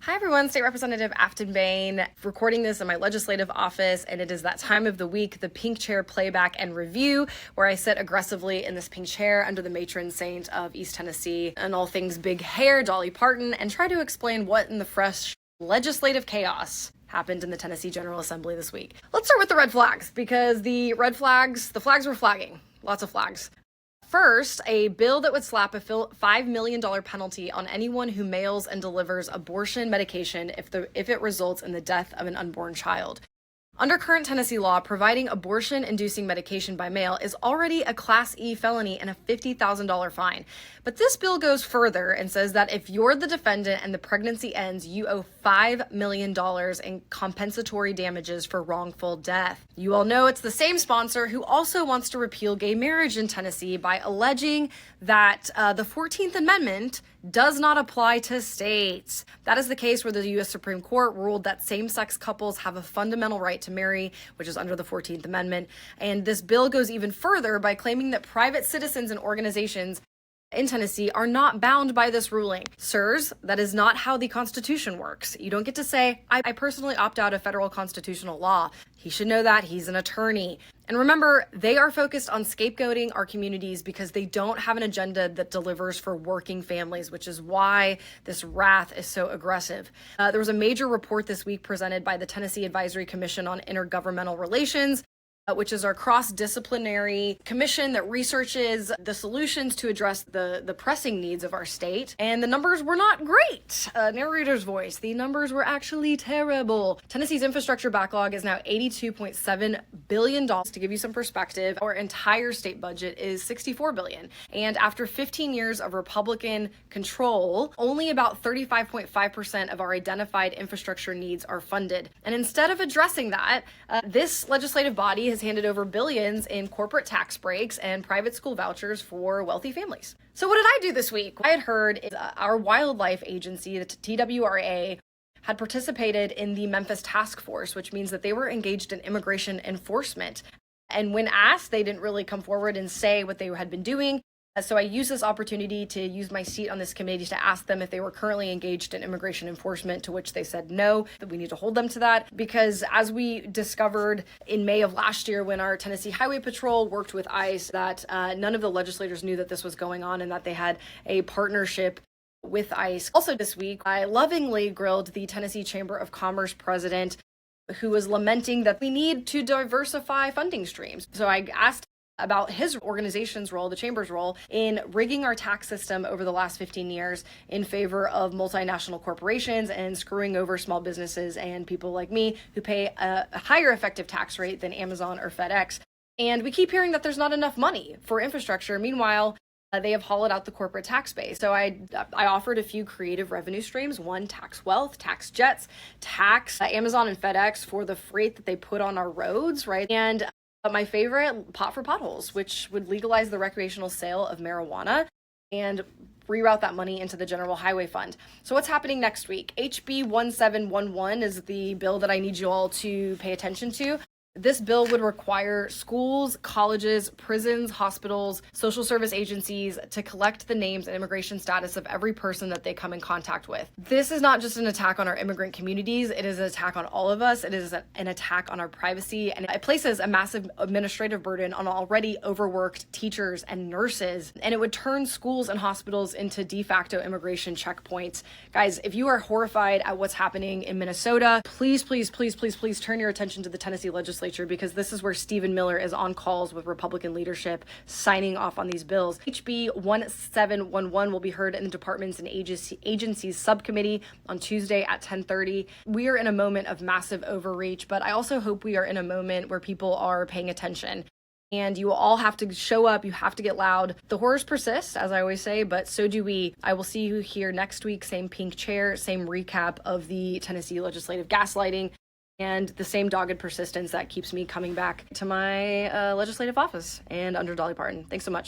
Hi everyone, State Representative Aftyn Behn, recording this in my legislative office, and it is that time of the week, the pink chair playback and review, where I sit aggressively in this pink chair under the matron saint of East Tennessee and all things big hair, Dolly Parton, and try to explain what in the fresh legislative chaos happened in the Tennessee General Assembly this week. Let's start with the red flags, because the flags were flagging. Lots of flags. First, a bill that would slap a $5 million penalty on anyone who mails and delivers abortion medication if it results in the death of an unborn child. Under current Tennessee law, providing abortion-inducing medication by mail is already a Class E felony and a $50,000 fine. But this bill goes further and says that if you're the defendant and the pregnancy ends, you owe $5 million in compensatory damages for wrongful death. You all know it's the same sponsor who also wants to repeal gay marriage in Tennessee by alleging that the 14th Amendment does not apply to states. That is the case where the U.S. Supreme Court ruled that same-sex couples have a fundamental right to marry, which is under the 14th Amendment. And this bill goes even further by claiming that private citizens and organizations in Tennessee are not bound by this ruling. Sirs, that is not how the Constitution works. You don't get to say, I personally opt out of federal constitutional law. He should know that. He's an attorney. And remember, they are focused on scapegoating our communities because they don't have an agenda that delivers for working families, which is why this wrath is so aggressive. There was a major report this week presented by the Tennessee Advisory Commission on Intergovernmental Relations, which is our cross-disciplinary commission that researches the solutions to address the pressing needs of our state. And the numbers were not great. Narrator's voice. The numbers were actually terrible. Tennessee's infrastructure backlog is now $82.7 billion. To give you some perspective, our entire state budget is $64 billion. And after 15 years of Republican control, only about 35.5% of our identified infrastructure needs are funded. And instead of addressing that, this legislative body has handed over billions in corporate tax breaks and private school vouchers for wealthy families. So what did I do this week? I had heard our wildlife agency, the TWRA, had participated in the Memphis Task Force, which means that they were engaged in immigration enforcement. And when asked, they didn't really come forward and say what they had been doing. So I used this opportunity to use my seat on this committee to ask them if they were currently engaged in immigration enforcement, to which they said no, that we need to hold them to that. Because as we discovered in May of last year when our Tennessee Highway Patrol worked with ICE, that none of the legislators knew that this was going on and that they had a partnership with ICE. Also this week, I lovingly grilled the Tennessee Chamber of Commerce president, who was lamenting that we need to diversify funding streams. So I asked about his organization's role, the chamber's role, in rigging our tax system over the last 15 years in favor of multinational corporations and screwing over small businesses and people like me who pay a higher effective tax rate than Amazon or FedEx. And we keep hearing that there's not enough money for infrastructure. Meanwhile, they have hollowed out the corporate tax base. So I offered a few creative revenue streams. One, tax wealth, tax jets, tax Amazon and FedEx for the freight that they put on our roads, right? And my favorite, pot for potholes, which would legalize the recreational sale of marijuana and reroute that money into the General Highway Fund. So what's happening next week? HB 1711 is the bill that I need you all to pay attention to. This bill would require schools, colleges, prisons, hospitals, social service agencies to collect the names and immigration status of every person that they come in contact with. This is not just an attack on our immigrant communities. It is an attack on all of us. It is an attack on our privacy, and it places a massive administrative burden on already overworked teachers and nurses, and it would turn schools and hospitals into de facto immigration checkpoints. Guys, if you are horrified at what's happening in Minnesota, please turn your attention to the Tennessee legislature, because this is where Stephen Miller is on calls with Republican leadership signing off on these bills. HB 1711 will be heard in the Departments and Agencies Subcommittee on Tuesday at 10:30. We are in a moment of massive overreach, but I also hope we are in a moment where people are paying attention. And you all have to show up. You have to get loud. The horrors persist, as I always say, but so do we. I will see you here next week. Same pink chair, same recap of the Tennessee legislative gaslighting, and the same dogged persistence that keeps me coming back to my legislative office and under Dolly Parton. Thanks so much.